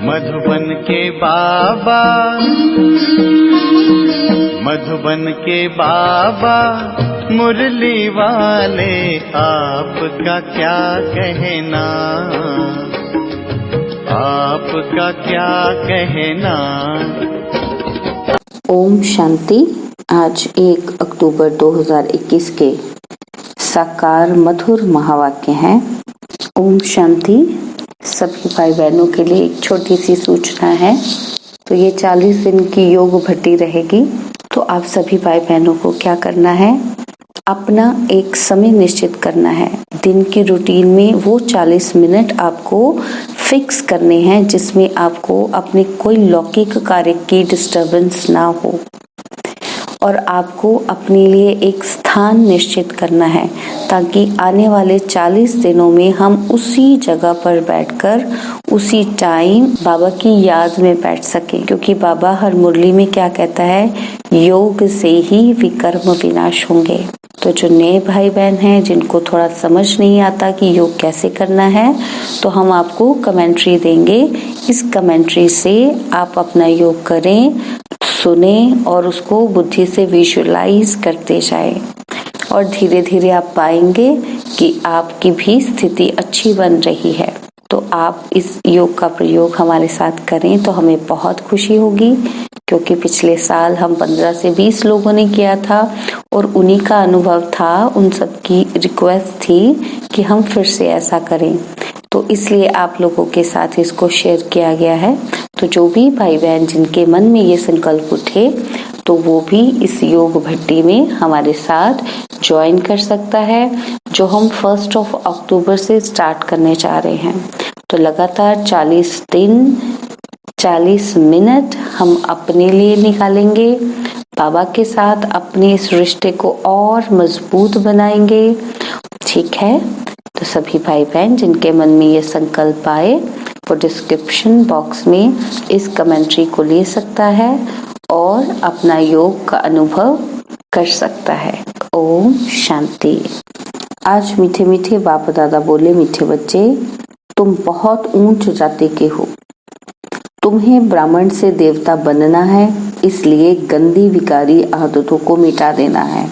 मधुबन के बाबा, मधुबन के बाबा मुरली वाले, आपका क्या कहना, आपका क्या कहना। ओम शांति। आज 1 अक्टूबर 2021 के साकार मधुर महावाक्य हैं। ओम शांति। सभी भाई बहनों के लिए एक छोटी सी सूचना है। तो ये 40 दिन की योग भट्टी रहेगी। तो आप सभी भाई बहनों को क्या करना है, अपना एक समय निश्चित करना है। दिन की रूटीन में वो 40 मिनट आपको फिक्स करने हैं जिसमें आपको अपने कोई लौकिक कार्य की डिस्टरबेंस ना हो, और आपको अपने लिए एक स्थान निश्चित करना है ताकि आने वाले 40 दिनों में हम उसी जगह पर बैठकर उसी टाइम बाबा की याद में बैठ सकें। क्योंकि बाबा हर मुरली में क्या कहता है, योग से ही विकर्म विनाश होंगे। तो जो नए भाई बहन हैं जिनको थोड़ा समझ नहीं आता कि योग कैसे करना है, तो हम आपको कमेंट्री देंगे। इस कमेंट्री से आप अपना योग करें, सुने और उसको बुद्धि से विजुअलाइज करते जाएं, और धीरे धीरे आप पाएंगे कि आपकी भी स्थिति अच्छी बन रही है। तो आप इस योग का प्रयोग हमारे साथ करें तो हमें बहुत खुशी होगी। क्योंकि पिछले साल हम 15 से 20 लोगों ने किया था और उन्हीं का अनुभव था, उन सबकी रिक्वेस्ट थी कि हम फिर से ऐसा करें। तो इसलिए आप लोगों के साथ इसको शेयर किया गया है। तो जो भी भाई बहन जिनके मन में ये संकल्प उठे, तो वो भी इस योग भट्टी में हमारे साथ ज्वाइन कर सकता है, जो हम 1 अक्टूबर से स्टार्ट करने जा रहे हैं। तो लगातार 40 दिन 40 मिनट हम अपने लिए निकालेंगे, बाबा के साथ अपने इस रिश्ते को और मजबूत बनाएंगे। ठीक है, तो सभी भाई बहन जिनके मन में ये संकल्प आए वो डिस्क्रिप्शन बॉक्स में इस कमेंट्री को ले सकता है और अपना योग का अनुभव कर सकता है। ओम शांति। आज मीठे मीठे बाप दादा बोले, मीठे बच्चे, तुम बहुत ऊंच जाति के हो, तुम्हें ब्राह्मण से देवता बनना है, इसलिए गंदी विकारी आदतों को मिटा देना है।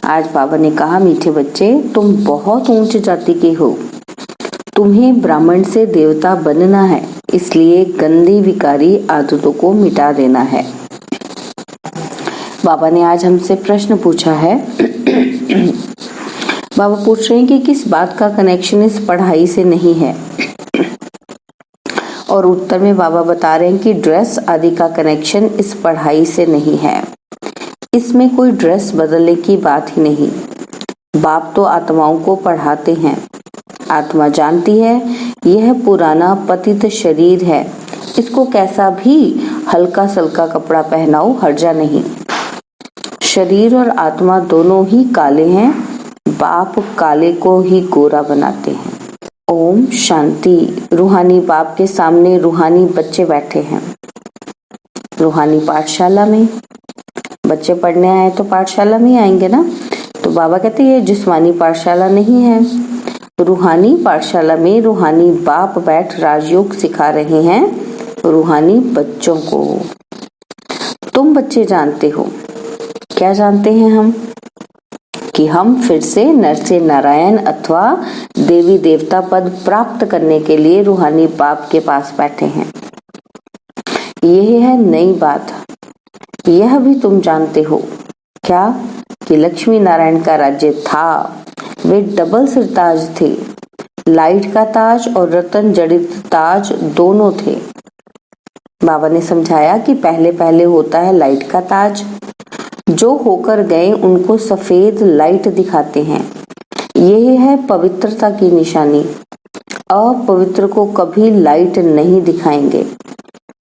आज बाबा ने कहा, मीठे बच्चे, तुम बहुत ऊंच जाति के हो, तुम्हें ब्राह्मण से देवता बनना है, इसलिए गंदी विकारी आदतों को मिटा देना है। बाबा ने आज हमसे प्रश्न पूछा है। बाबा पूछ रहे हैं कि किस बात का कनेक्शन इस पढ़ाई से नहीं है, और उत्तर में बाबा बता रहे हैं कि ड्रेस आदि का कनेक्शन इस पढ़ाई से नहीं है। इसमें कोई ड्रेस बदलने की बात ही नहीं। बाप तो आत्माओं को पढ़ाते हैं। आत्मा जानती है यह पुराना पतित शरीर है, इसको कैसा भी हल्का सल्का कपड़ा पहनाओ, हर्जा नहीं। शरीर और आत्मा दोनों ही काले हैं, बाप काले को ही गोरा बनाते हैं। ओम शांति। रूहानी बाप के सामने रूहानी बच्चे बैठे हैं। रूहानी पाठशाला में बच्चे पढ़ने आए तो पाठशाला में ही आएंगे ना। तो बाबा कहते हैं ये जिस्मानी पाठशाला नहीं है, रूहानी पाठशाला में रूहानी बाप बैठ राजयोग सिखा रहे हैं रूहानी बच्चों को। तुम बच्चे जानते हो, क्या जानते हैं हम, कि हम फिर से नर से नारायण अथवा देवी देवता पद प्राप्त करने के लिए रूहानी बाप के पास बैठे हैं। यह है नई बात। यह भी तुम जानते हो क्या, कि लक्ष्मी नारायण का राज्य था, वे डबल सिर ताज थे, लाइट का ताज और रतन जड़ित ताज दोनों थे। बाबा ने समझाया कि पहले पहले होता है लाइट का ताज, जो होकर गए उनको सफेद लाइट दिखाते हैं। यही है पवित्रता की निशानी। अपवित्र को कभी लाइट नहीं दिखाएंगे।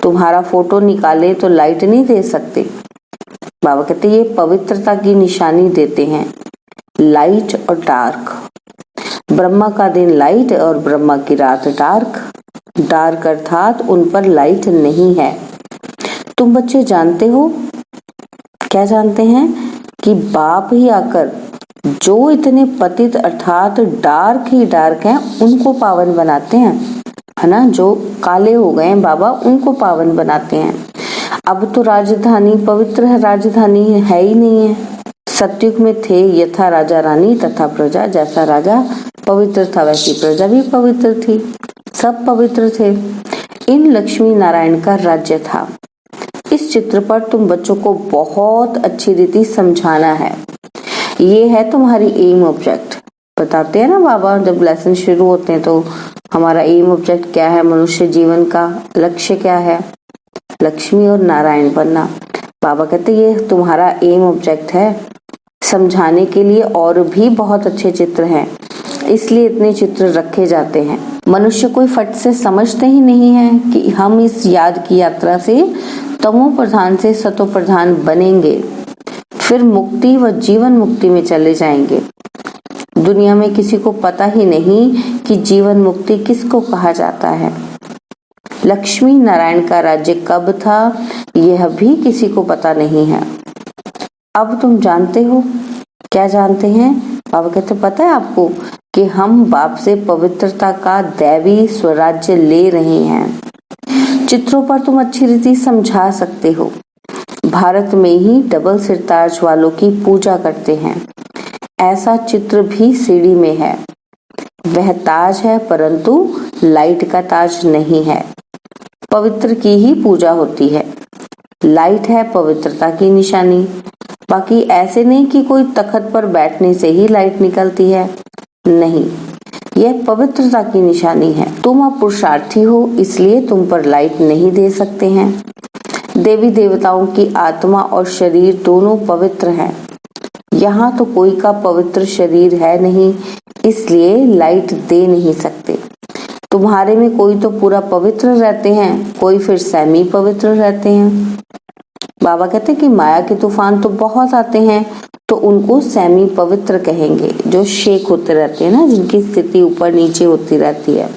तुम्हारा फोटो निकाले तो लाइट नहीं दे सकते। बाबा कहते ये पवित्रता की निशानी देते हैं, लाइट और डार्क। ब्रह्मा का दिन लाइट और ब्रह्मा की रात डार्क। डार्क अर्थात उन पर लाइट नहीं है। तुम बच्चे जानते हो, क्या जानते हैं, कि बाप ही आकर जो इतने पतित अर्थात डार्क ही डार्क हैं उनको पावन बनाते हैं। है ना, जो काले हो गए हैं बाबा उनको पावन बनाते हैं। अब तो राजधानी पवित्र है, राजधानी है ही नहीं है। सतयुग में थे यथा राजा रानी तथा प्रजा, जैसा राजा पवित्र था वैसी प्रजा भी पवित्र थी, सब पवित्र थे। इन लक्ष्मी नारायण का राज्य था। इस चित्र पर तुम बच्चों को बहुत अच्छी रीति समझाना है। ये है तुम्हारी एम ऑब्जेक्ट। बताते हैं ना बाबा, जब लेसन शुरू होते हैं तो हमारा एम ऑब्जेक्ट क्या है, मनुष्य जीवन का लक्ष्य क्या है, लक्ष्मी और नारायण बनना। बाबा कहते ये तुम्हारा एम ऑब्जेक्ट है। समझाने के लिए और भी बहुत अच्छे चित्र हैं, इसलिए इतने चित्र रखे जाते हैं। मनुष्य कोई फट से समझते ही नहीं है कि हम इस याद की यात्रा से तमो प्रधान से सतो प्रधान बनेंगे, फिर मुक्ति व जीवन मुक्ति में चले जाएंगे। दुनिया में किसी को पता ही नहीं कि जीवन मुक्ति किसको कहा जाता है। लक्ष्मी नारायण का राज्य कब था यह भी किसी को पता नहीं है। अब तुम जानते हो, क्या जानते हैं? बाबा कहते पता है आपको कि हम बाप से पवित्रता का दैवी स्वराज्य ले रहे हैं। चित्रों पर तुम अच्छी रीति समझा सकते हो। भारत में ही डबल सिरताज वालों की पूजा करते हैं। ऐसा चित्र भी सीढ़ी में है। वह ताज है परंतु लाइट का ताज नहीं है। पवित्र की ही पूजा होती है। लाइट है पवित्रता की निशानी। बाकी ऐसे नहीं कि कोई तख्त पर बैठने से ही लाइट निकलती है, नहीं, यह पवित्रता की निशानी है। तुम अब पुरुषार्थी हो, इसलिए तुम पर लाइट नहीं दे सकते हैं। देवी देवताओं की आत्मा और शरीर दोनों पवित्र हैं। यहाँ तो कोई का पवित्र शरीर है नहीं, इसलिए लाइट दे नहीं सकते। तुम्हारे में कोई तो पूरा पवित्र रहते हैं, कोई फिर सेमी पवित्र रहते हैं। बाबा कहते हैं कि माया के तूफान तो बहुत आते हैं, तो उनको सेमी पवित्र कहेंगे, जो शेक होते रहते हैं ना, जिनकी स्थिति ऊपर नीचे होती रहती है।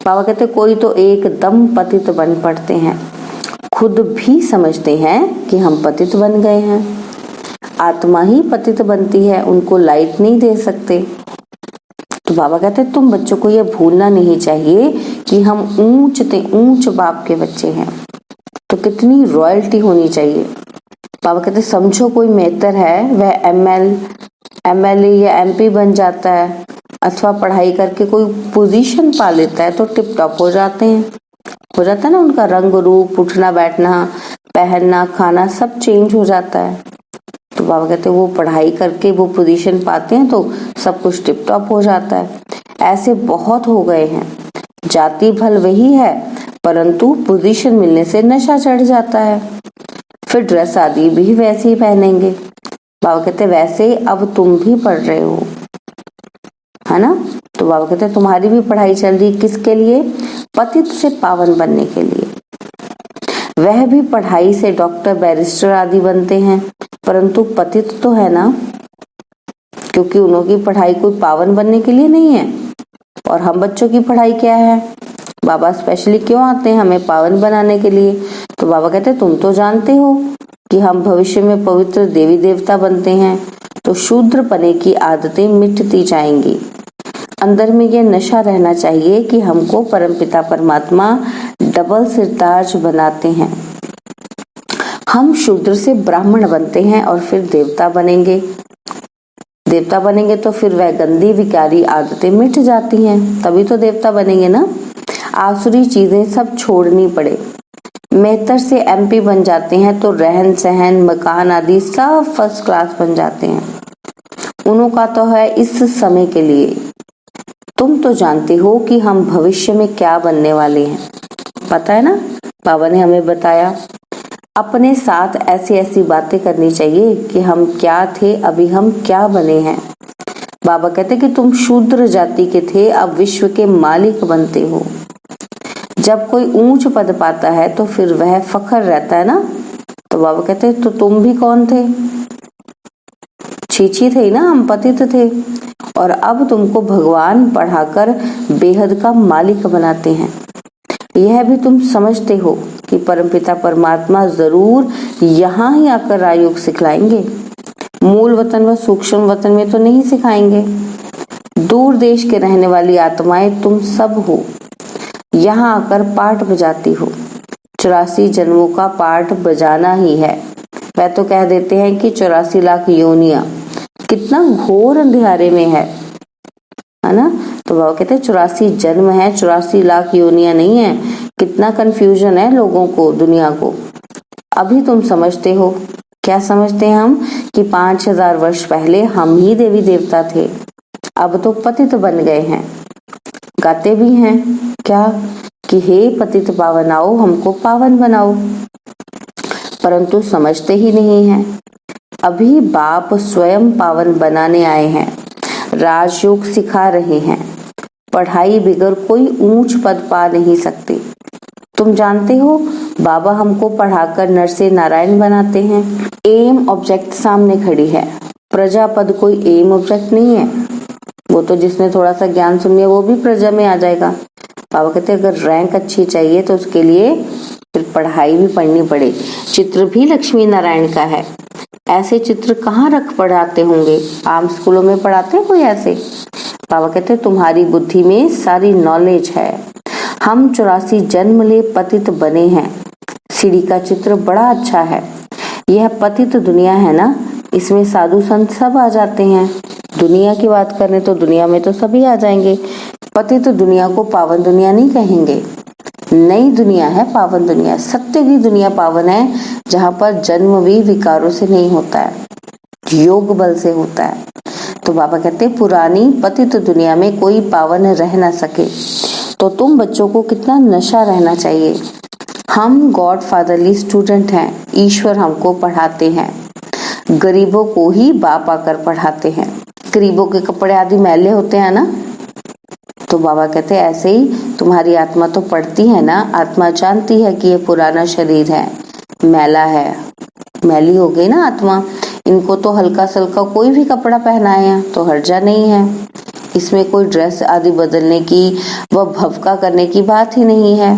बाबा कहते हैं कोई तो एकदम पतित बन पड़ते हैं, खुद भी समझते हैं कि हम पतित बन गए हैं। आत्मा ही पतित बनती है, उनको लाइट नहीं दे सकते। तो बाबा कहते हैं तुम बच्चों को यह भूलना नहीं चाहिए कि हम ऊंच बाप के बच्चे हैं, तो कितनी रॉयल्टी होनी चाहिए। बाबा कहते समझो कोई मेहतर है, वह एमएलए या एमपी बन जाता है, अथवा पढ़ाई करके कोई पोजीशन पा लेता है तो टिप टॉप हो जाते हैं, हो जाता है ना, उनका रंग रूप, उठना बैठना, पहनना खाना सब चेंज हो जाता है। तो बाबा कहते वो पढ़ाई करके वो पोजीशन पाते हैं तो सब कुछ टिप टॉप हो जाता है। ऐसे बहुत हो गए हैं। जाति भल वही है परंतु पोजीशन मिलने से नशा चढ़ जाता है, फिर ड्रेस आदि भी वैसे ही पहनेंगे। बाबा कहते वैसे अब तुम भी पढ़ रहे हो, है ना। तो बाबा कहते तुम्हारी भी पढ़ाई चल रही, किसके लिए? पतित से पावन बनने के लिए। वह भी पढ़ाई से डॉक्टर बैरिस्टर आदि बनते हैं, परंतु पतित तो है ना, क्योंकि उन्होंने की पढ़ाई कोई पावन बनने के लिए नहीं है। और हम बच्चों की पढ़ाई क्या है? बाबा स्पेशली क्यों आते हैं? हमें पावन बनाने के लिए। तो बाबा कहते तुम तो जानते हो कि हम भविष्य में पवित्र देवी देवता बनते हैं, तो शूद्र पने की आदतें मिटती जाएंगी। अंदर में यह नशा रहना चाहिए कि हमको परमपिता परमात्मा डबल सिरताज बनाते हैं। हम शूद्र से ब्राह्मण बनते हैं और फिर देवता बनेंगे। देवता बनेंगे तो फिर वह गंदी विकारी आदतें मिट जाती हैं, तभी तो देवता बनेंगे ना। आसुरी चीजें सब छोड़नी पड़े। मेहतर से एमपी बन जाते हैं तो रहन सहन, मकान आदि सब फर्स्ट क्लास बन जाते हैं। उनका तो है इस समय के लिए। तुम तो जानते हो कि हम भविष्य में क्या बनने वाले हैं, पता है ना, बाबा ने हमें बताया। अपने साथ ऐसी ऐसी बातें करनी चाहिए कि हम क्या थे, अभी हम क्या बने हैं। बाबा कहते कि तुम शूद्र जाति के थे, अब विश्व के मालिक बनते हो। जब कोई ऊंच पद पाता है तो फिर वह फखर रहता है ना। तो बाबा कहते तो तुम भी कौन थे? छीछी थे ना, हम पतित थे, और अब तुमको भगवान पढ़ाकर बेहद का मालिक बनाते हैं। यह भी तुम समझते हो कि परमपिता परमात्मा जरूर यहाँ ही आकर राजयोग सिखलाएंगे। मूल वतन व सूक्ष्म वतन में तो नहीं सिखाएंगे। दूर देश के रहने वाली आत्माएं तुम सब हो। यहाँ आकर पाठ बजाती हो। 84 जन्मों का पाठ बजाना ही है। वह तो कह देते हैं कि 84 लाख योनियां, कितना घोर अंधेरे में है ना। तो बाबा कहते हैं 84 जन्म है, 84 लाख योनियां नहीं है। कितना कंफ्यूजन है लोगों को, दुनिया को। अभी तुम समझते हो। क्या समझते हैं हम? कि 5000 वर्ष पहले हम ही देवी देवता थे, अब तो पतित बन गए हैं। गाते भी हैं क्या कि हे पतित पावनाओ, हमको पावन बनाओ, परंतु समझते ही नहीं है। अभी बाप स्वयं पावन बनाने आए हैं, राजयोग सिखा रहे हैं। पढ़ाई बिगर कोई ऊंच पद पा नहीं सकते। तुम जानते हो बाबा हमको पढ़ाकर नर से नारायण बनाते हैं। एम ऑब्जेक्ट सामने खड़ी है, प्रजा पद कोई एम ऑब्जेक्ट नहीं है। वो तो जिसने थोड़ा सा ज्ञान सुन लिया वो भी प्रजा में आ जाएगा। बाबा कहते हैं अगर रैंक अच्छी चाहिए तो उसके लिए फिर पढ़ाई भी पढ़नी पड़े। चित्र भी लक्ष्मी नारायण का है। ऐसे चित्र कहाँ रख पढ़ाते होंगे? आम स्कूलों में पढ़ाते हैं कोई ऐसे? बाबा कहते हैं तुम्हारी बुद्धि में सारी नॉलेज है। हम 84 जन्म ले पतित बने हैं। सीढ़ी का चित्र बड़ा अच्छा है। यह पतित दुनिया है ना, इसमें साधु संत सब आ जाते हैं। दुनिया की बात करें तो दुनिया में तो सभी आ जाएंगे। पतित दुनिया को पावन दुनिया नहीं कहेंगे। नई दुनिया है पावन दुनिया। सत्य की दुनिया पावन है, जहाँ पर जन्म भी विकारों से नहीं होता है, योग बल से होता है। तो बाबा कहते हैं पुरानी पतित दुनिया में कोई पावन रह ना सके। तो तुम बच्चों को कितना नशा रहना चाहिए। हम गॉड फादरली स्टूडेंट हैं, ईश्वर हमको पढ़ाते हैं। गरीबों को ही बाप आकर पढ़ाते हैं। गरीबों के कपड़े आदि मैले होते हैं ना, तो बाबा कहते हैं ऐसे ही तुम्हारी आत्मा तो पढ़ती है ना। आत्मा जानती है कि ये पुराना शरीर है, मैला है, मैली हो गई ना आत्मा। इनको तो हल्का सल्का कोई भी कपड़ा पहनाया तो हर्जा नहीं है। इसमें कोई ड्रेस आदि बदलने की व भवका करने की बात ही नहीं है।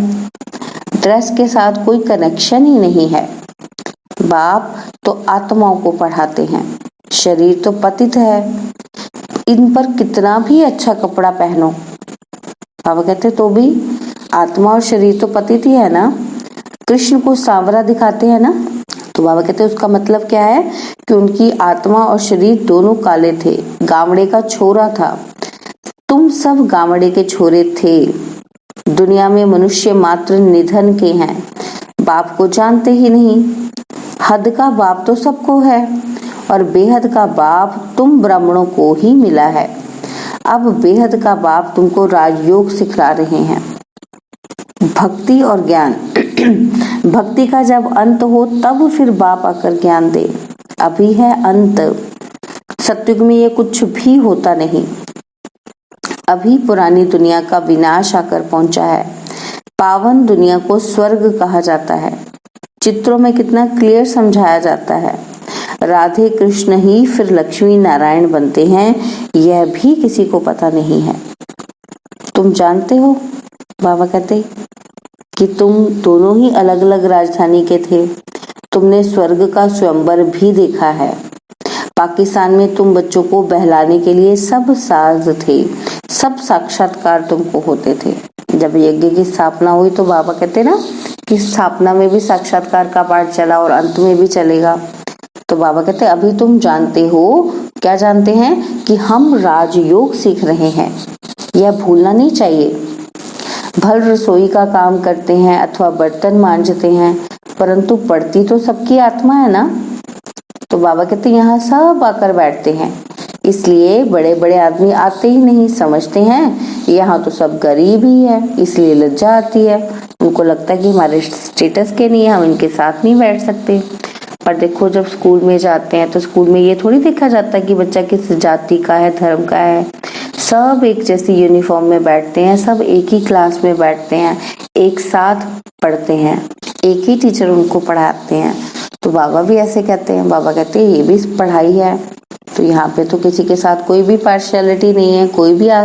ड्रेस के साथ कोई कनेक्शन ही नहीं है। बाप तो आत्माओं को पढ़ाते हैं, शरीर तो पतित है। इन पर कितना भी अच्छा कपड़ा पहनो, बाबा कहते तो भी आत्मा और शरीर तो पतित ही है ना। कृष्ण को सांवरा दिखाते हैं ना, तो बाबा कहते उसका मतलब क्या है कि उनकी आत्मा और शरीर दोनों काले थे। गामड़े का छोरा था। तुम सब गामड़े के छोरे थे। दुनिया में मनुष्य मात्र निधन के हैं, बाप को जानते ही नहीं। हद का बाप तो सबको है और बेहद का बाप तुम ब्राह्मणों को ही मिला है। अब बेहद का बाप तुमको राजयोग सिखला रहे हैं, भक्ति और ज्ञान। भक्ति का जब अंत हो तब फिर बाप आकर ज्ञान दे। अभी है अंत। सत्युग में ये कुछ भी होता नहीं। अभी पुरानी दुनिया का विनाश आकर पहुंचा है। पावन दुनिया को स्वर्ग कहा जाता है। चित्रों में कितना क्लियर समझाया जाता है। राधे कृष्ण ही फिर लक्ष्मी नारायण बनते हैं, यह भी किसी को पता नहीं है। तुम जानते हो बाबा कहते कि तुम दोनों ही अलग अलग राजधानी के थे। तुमने स्वर्ग का स्वयंवर भी देखा है। पाकिस्तान में तुम बच्चों को बहलाने के लिए सब साज थे, सब साक्षात्कार तुमको होते थे। जब यज्ञ की स्थापना हुई तो बाबा कहते ना कि स्थापना में भी साक्षात्कार का पाठ चला और अंत में भी चलेगा। तो बाबा कहते अभी तुम जानते हो, क्या जानते हैं कि हम राजयोग सीख रहे हैं। यह भूलना नहीं चाहिए। भर रसोई का काम करते हैं अथवा बर्तन मांजते हैं, परंतु पढ़ती तो सबकी आत्मा है ना। तो बाबा कहते यहाँ सब आकर बैठते हैं, इसलिए बड़े बड़े आदमी आते ही नहीं। समझते हैं यहाँ तो सब गरीब ही है, इसलिए लज्जा आती है। उनको लगता है कि हमारे स्टेटस के नहीं है, हम इनके साथ नहीं बैठ सकते। पर देखो जब स्कूल में जाते हैं तो स्कूल में ये थोड़ी देखा जाता है कि बच्चा किस जाति का है, धर्म का है। सब एक जैसी यूनिफॉर्म में बैठते हैं, सब एक ही क्लास में बैठते हैं, एक साथ पढ़ते हैं, एक ही टीचर उनको पढ़ाते हैं। तो बाबा भी ऐसे कहते हैं। बाबा कहते हैं ये भी पढ़ाई है। तो यहाँ पे तो किसी के साथ कोई भी पार्शियलिटी नहीं है, कोई भी आ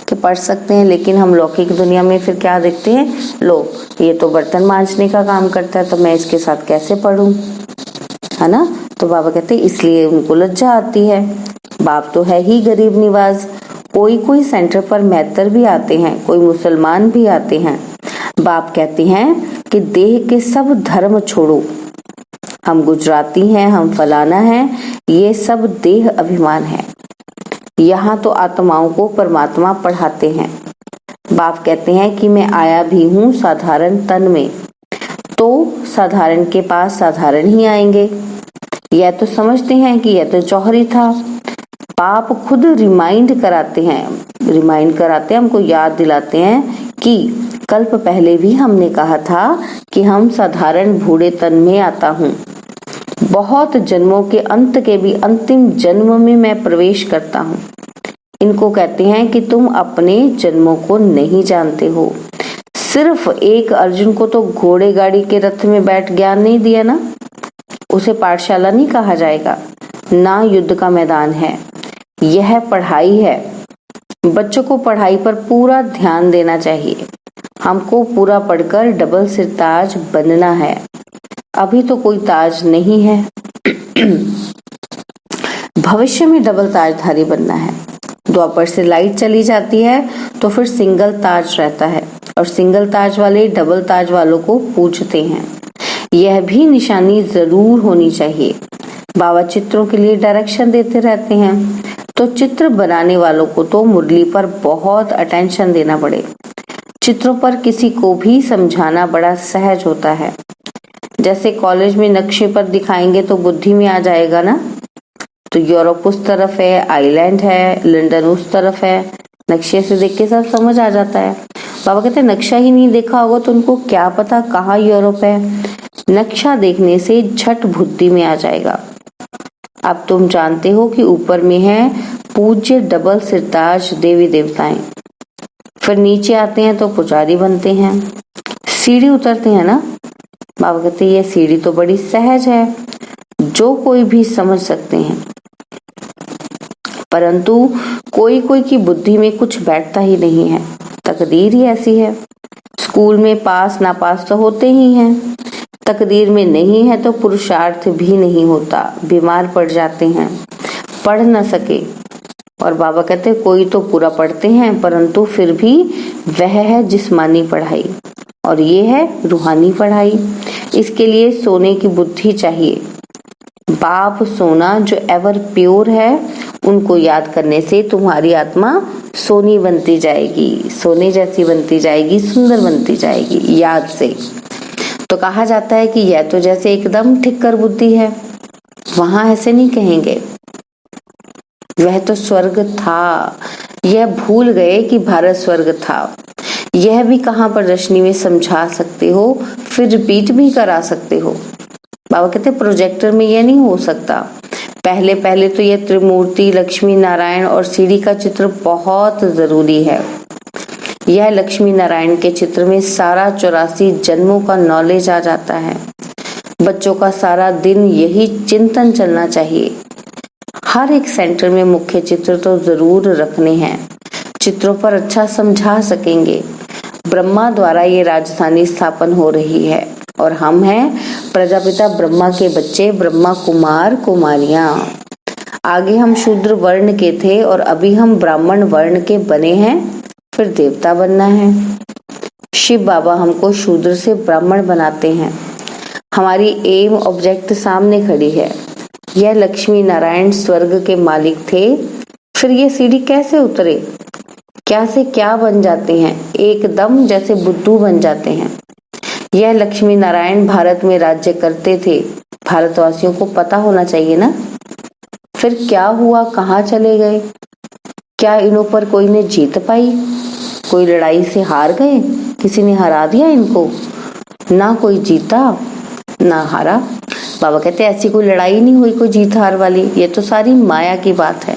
के पढ़ सकते हैं। लेकिन हम लौकिक दुनिया में फिर क्या देखते हैं, लो ये तो बर्तन मांजने का काम करता है तो मैं इसके साथ कैसे पढ़ूं, है ना। तो बाबा कहते हैं इसलिए उनको लज्जा आती है। बाप तो है ही गरीब निवाज, कोई कोई सेंटर पर मैतर भी आते हैं, कोई मुसलमान भी आते हैं। बाप कहते हैं कि देह के सब धर्म छोड़ो, हम गुजराती हैं, हम फलाना हैं, ये सब देह अभिमान है। यहाँ तो आत्माओं को परमात्मा पढ़ाते हैं। बाप कहते हैं कि मैं आया भी हूँ साधारण तन में, तो साधारण के पास साधारण ही आएंगे। यह तो समझते हैं कि यह तो जौहरी था। बाप खुद रिमाइंड कराते हैं, हमको याद दिलाते हैं कि कल्प पहले भी हमने कहा था कि हम साधारण बूढ़े तन में आता हूँ। बहुत जन्मों के अंत के भी अंतिम जन्म में मैं प्रवेश करता हूँ। इनको कहते हैं कि तुम अपने जन्मों को नहीं जानते हो। सिर्फ एक अर्जुन को तो घोड़े गाड़ी के रथ में बैठ ज्ञान नहीं दिया ना, उसे पाठशाला नहीं कहा जाएगा, ना युद्ध का मैदान है। यह पढ़ाई है। बच्चों को पढ़ाई पर पूरा ध्यान देना चाहिए। हमको पूरा पढ़कर डबल सिर ताज बनना है। अभी तो कोई ताज नहीं है, भविष्य में डबल ताजधारी बनना है। द्वापर से लाइट चली जाती है तो फिर सिंगल ताज रहता है, और सिंगल ताज वाले डबल ताज वालों को पूछते हैं। यह भी निशानी जरूर होनी चाहिए। बाबा चित्रों के लिए डायरेक्शन देते रहते हैं, तो चित्र बनाने वालों को तो मुरली पर बहुत अटेंशन देना पड़े। चित्रों पर किसी को भी समझाना बड़ा सहज होता है। जैसे कॉलेज में नक्शे पर दिखाएंगे तो बुद्धि में आ जाएगा ना। तो यूरोप उस तरफ है, आइलैंड है, लंदन उस तरफ है, नक्शे से देख के सब समझ आ जाता है। बाबा कहते हैं नक्शा ही नहीं देखा होगा तो उनको क्या पता कहाँ यूरोप है। नक्शा देखने से झट बुद्धि में आ जाएगा। अब तुम जानते हो कि ऊपर में है पूज्य डबल सिरताज देवी देवताएं, फिर नीचे आते हैं तो पुजारी बनते हैं, सीढ़ी उतरते हैं ना। बाबा कहते हैं ये सीढ़ी तो बड़ी सहज है, जो कोई भी समझ सकते हैं, परंतु कोई कोई की बुद्धि में कुछ बैठता ही नहीं है। तकदीर ही ऐसी है। स्कूल में पास नापास तो होते ही हैं, तकदीर में नहीं है तो पुरुषार्थ भी नहीं होता, बीमार पड़ जाते हैं, पढ़ न सके। और बाबा कहते हैं कोई तो पूरा पढ़ते हैं, परंतु फिर भी वह है जिस्मानी पढ़ाई और ये है रूहानी पढ़ाई। इसके लिए सोने की बुद्धि चाहिए। बाप सोना जो एवर प्योर है, उनको याद करने से तुम्हारी आत्मा सोनी बनती जाएगी, सोने जैसी बनती जाएगी, सुंदर बनती जाएगी याद से। तो कहा जाता है कि यह तो जैसे एकदम ठिक्कर बुद्धि है, वहां ऐसे नहीं कहेंगे, वह तो स्वर्ग था, यह भूल गए कि भारत स्वर्ग था। यह भी कहां प्रदर्शनी में समझा सकते हो, फिर रिपीट भी करा सकते हो। बाबा कहते प्रोजेक्टर में यह नहीं हो सकता। पहले पहले तो यह त्रिमूर्ति, लक्ष्मी नारायण और सीढ़ी का चित्र बहुत जरूरी है। यह लक्ष्मी नारायण के चित्र में सारा 84 जन्मों का नॉलेज आ जाता है। बच्चों का सारा दिन यही चिंतन चलना चाहिए। हर एक सेंटर में मुख्य चित्र तो जरूर रखने हैं, चित्रों पर अच्छा समझा सकेंगे। ब्रह्मा द्वारा ये राजधानी स्थापन हो रही है और हम हैं प्रजापिता ब्रह्मा के बच्चे, ब्रह्मा कुमार कुमारियां। आगे हम शूद्र वर्ण के थे और अभी हम ब्राह्मण वर्ण के बने हैं, फिर देवता बनना है। शिव बाबा हमको शूद्र से ब्राह्मण बनाते हैं। हमारी एम ऑब्जेक्ट सामने खड़ी है। यह लक्ष्मी नारायण स्वर्ग के मालिक थे, फिर ये सीढ़ी कैसे उतरे, क्या से क्या बन जाते हैं, एकदम जैसे बुद्धू बन जाते हैं। यह लक्ष्मी नारायण भारत में राज्य करते थे, भारतवासियों को पता होना चाहिए ना। फिर क्या हुआ, कहाँ चले गए, क्या इनों पर कोई ने जीत पाई, कोई लड़ाई से हार गए, किसी ने हरा दिया इनको, ना कोई जीता ना हारा। बाबा कहते ऐसी कोई लड़ाई नहीं हुई कोई जीत हार वाली, ये तो सारी माया की बात है,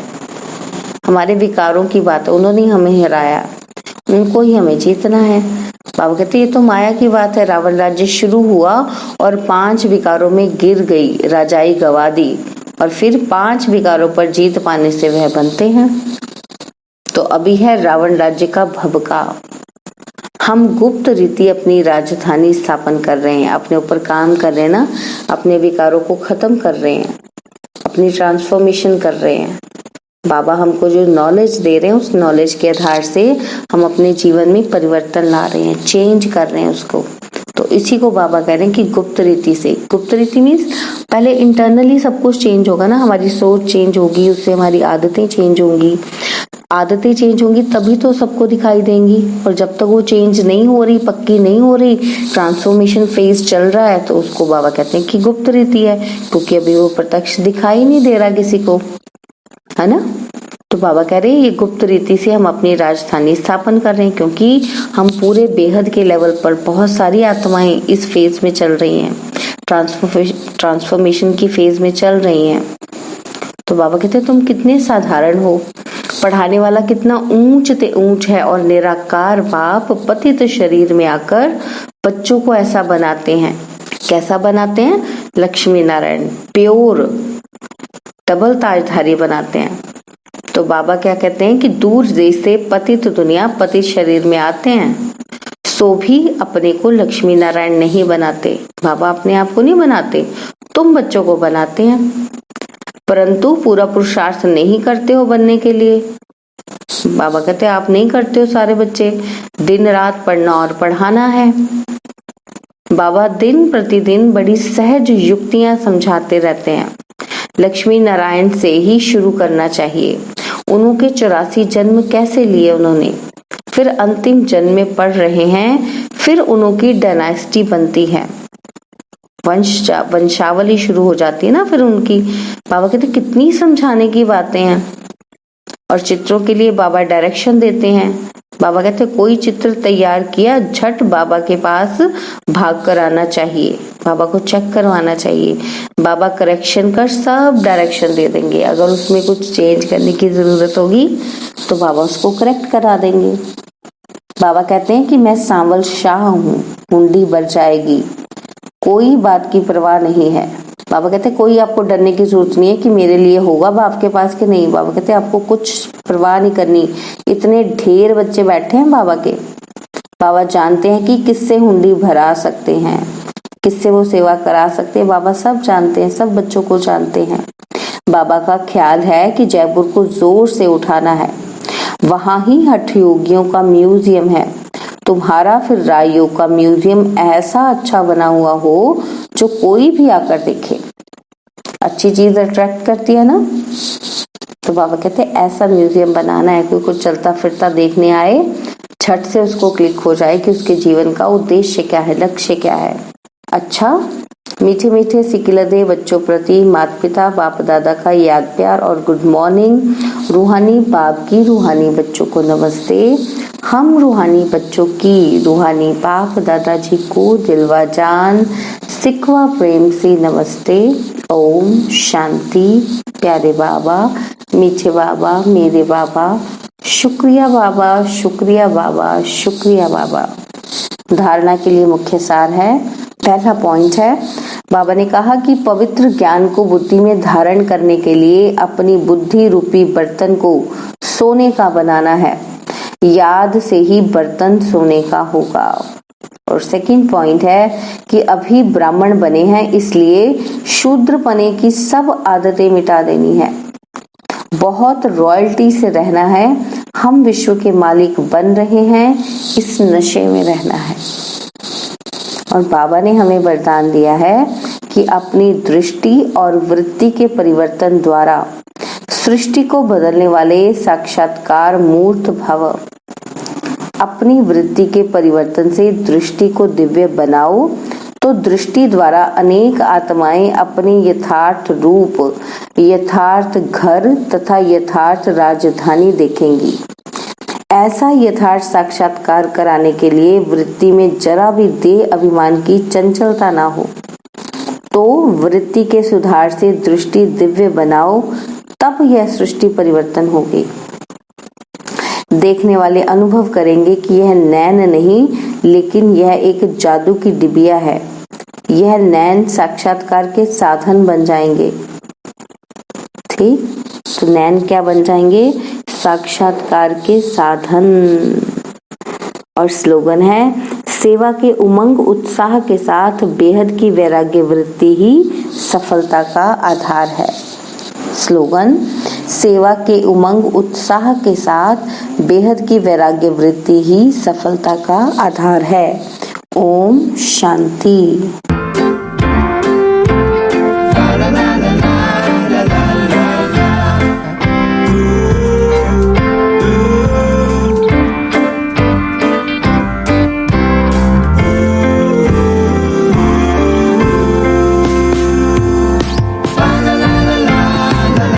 हमारे विकारों की बात है। उन्होंने हमें हराया, उनको ही हमें जीतना है। बाबा कहते ये तो माया की बात है। रावण राज्य शुरू हुआ और 5 विकारों में गिर गई, राजाई गवा दी, और फिर 5 विकारों पर जीत पाने से वह बनते हैं। तो अभी है रावण राज्य का भबका। हम गुप्त रीति अपनी राजधानी स्थापन कर रहे हैं, अपने ऊपर काम कर रहे हैं ना, अपने विकारों को खत्म कर रहे हैं, अपनी ट्रांसफॉर्मेशन कर रहे हैं। बाबा हमको जो नॉलेज दे रहे हैं उस नॉलेज के आधार से हम अपने जीवन में परिवर्तन ला रहे हैं, चेंज कर रहे हैं उसको। तो इसी को बाबा कह रहे हैं कि गुप्त रीति से। गुप्त रीति मीन्स पहले इंटरनली सब कुछ चेंज होगा ना, हमारी सोच चेंज होगी, उससे हमारी आदतें चेंज होंगी, आदतें चेंज होंगी तभी तो सबको दिखाई देंगी। और जब तक वो चेंज नहीं हो रही, पक्की नहीं हो रही, ट्रांसफॉर्मेशन फेज चल रहा है, तो उसको बाबा कहते हैं कि गुप्त रीति है, क्योंकि अभी वो प्रत्यक्ष दिखाई नहीं दे रहा किसी को, है ना। तो बाबा कह रहे हैं ये गुप्त रीति से हम अपनी राजधानी स्थापन कर रहे हैं, क्योंकि हम पूरे बेहद के लेवल पर बहुत सारी आत्माएं इस फेज में चल रही हैं, ट्रांसफॉर्मेशन की फेज में चल रही हैं। तो बाबा कहते हैं तुम कितने साधारण हो, पढ़ाने वाला कितना ऊंच ते ऊंच है, और निराकार बाप पतित शरीर में आकर बच्चों को ऐसा बनाते हैं। कैसा बनाते हैं? लक्ष्मी नारायण प्योर डबल ताजधारी बनाते हैं। तो बाबा क्या कहते हैं कि दूर देश से पतित दुनिया पतित शरीर में आते हैं, सो भी अपने को लक्ष्मी नारायण नहीं बनाते। बाबा अपने आप को नहीं बनाते, तुम बच्चों को बनाते हैं, परंतु पूरा पुरुषार्थ नहीं करते हो बनने के लिए। बाबा कहते हैं आप नहीं करते हो, सारे बच्चे दिन रात पढ़ना और पढ़ाना है। बाबा दिन प्रतिदिन बड़ी सहज युक्तियां समझाते रहते हैं। लक्ष्मी नारायण से ही शुरू करना चाहिए। उनके 84 जन्म कैसे लिए उन्होंने, फिर अंतिम जन्म में पढ़ रहे हैं, फिर उनकी डायनेस्टी बनती है, वंशावली शुरू हो जाती है ना फिर उनकी। बाबा कहते कितनी समझाने की बातें हैं। और चित्रों के लिए बाबा डायरेक्शन देते हैं। बाबा कहते कोई चित्र तैयार किया, झट बाबा के पास भाग कर आना चाहिए, बाबा को चेक करवाना चाहिए। बाबा करेक्शन कर सब डायरेक्शन दे देंगे। अगर उसमें कुछ चेंज करने की जरूरत होगी तो बाबा उसको करेक्ट करा देंगे। बाबा कहते हैं कि मैं सांवल शाह हूँ, हुंडी भर जाएगी, कोई बात की परवाह नहीं है। बाबा कहते हैं कोई आपको डरने की जरूरत नहीं है कि मेरे लिए होगा बाप के पास कि नहीं। बाबा कहते हैं आपको कुछ परवाह नहीं करनी, इतने ढेर बच्चे बैठे हैं बाबा के। बाबा जानते हैं कि किससे हुंडी भरा सकते हैं, किससे वो सेवा करा सकते हैं। बाबा सब जानते हैं, सब बच्चों को जानते हैं। बाबा का ख्याल है कि जयपुर को जोर से उठाना है, वहां ही हठ योगियों का म्यूजियम है। तुम्हारा फिर राजयोग का म्यूजियम ऐसा अच्छा बना हुआ हो जो कोई भी आकर देखे। अच्छी चीज अट्रैक्ट करती है ना। तो बाबा कहते हैं ऐसा म्यूजियम बनाना है, कोई कुछ चलता फिरता देखने आए, झट से उसको क्लिक हो जाए कि उसके जीवन का उद्देश्य क्या है, लक्ष्य क्या है। अच्छा, मीठे मीठे सिकिलदे बच्चों प्रति माता पिता बाप दादा का याद प्यार और गुड मॉर्निंग। रूहानी बाप की रूहानी बच्चों को नमस्ते। हम रूहानी बच्चों की रूहानी बाप दादाजी को दिलवा जान सिकवा प्रेम से नमस्ते। ओम शांति। प्यारे बाबा, मीठे बाबा, मेरे बाबा, शुक्रिया बाबा, शुक्रिया बाबा, शुक्रिया बाबा। धारणा के लिए मुख्य सार है, पहला पॉइंट है, बाबा ने कहा कि पवित्र ज्ञान को बुद्धि में धारण करने के लिए अपनी बुद्धि रूपी बर्तन को सोने का बनाना है। याद से ही बर्तन सोने का होगा। और सेकंड पॉइंट है कि अभी ब्राह्मण बने हैं, इसलिए शूद्रपने की सब आदतें मिटा देनी है। बहुत रॉयल्टी से रहना है। हम विश्व के मालिक बन रहे हैं, इस नशे में रहना है। और बाबा ने हमें वरदान दिया है कि अपनी दृष्टि और वृत्ति के परिवर्तन द्वारा सृष्टि को बदलने वाले साक्षात्कार मूर्त भव। अपनी वृत्ति के परिवर्तन से दृष्टि को दिव्य बनाओ, तो दृष्टि द्वारा अनेक आत्माएं अपने यथार्थ रूप, यथार्थ घर तथा यथार्थ राजधानी देखेंगी। ऐसा यथार्थ साक्षात्कार कराने के लिए वृत्ति में जरा भी देह अभिमान की चंचलता ना हो। तो वृत्ति के सुधार से दृष्टि दिव्य बनाओ, तब यह सृष्टि परिवर्तन होगी। देखने वाले अनुभव करेंगे कि यह नैन नहीं, लेकिन यह एक जादू की डिबिया है। यह नैन साक्षात्कार के साधन बन जाएंगे। ठीक, तो नैन क्या बन जाएंगे? साक्षात्कार के साधन। और स्लोगन है, सेवा के उमंग उत्साह के साथ बेहद की वैराग्य वृत्ति ही सफलता का आधार है। स्लोगन, सेवा के उमंग उत्साह के साथ बेहद की वैराग्य वृत्ति ही सफलता का आधार है। ओम शांति।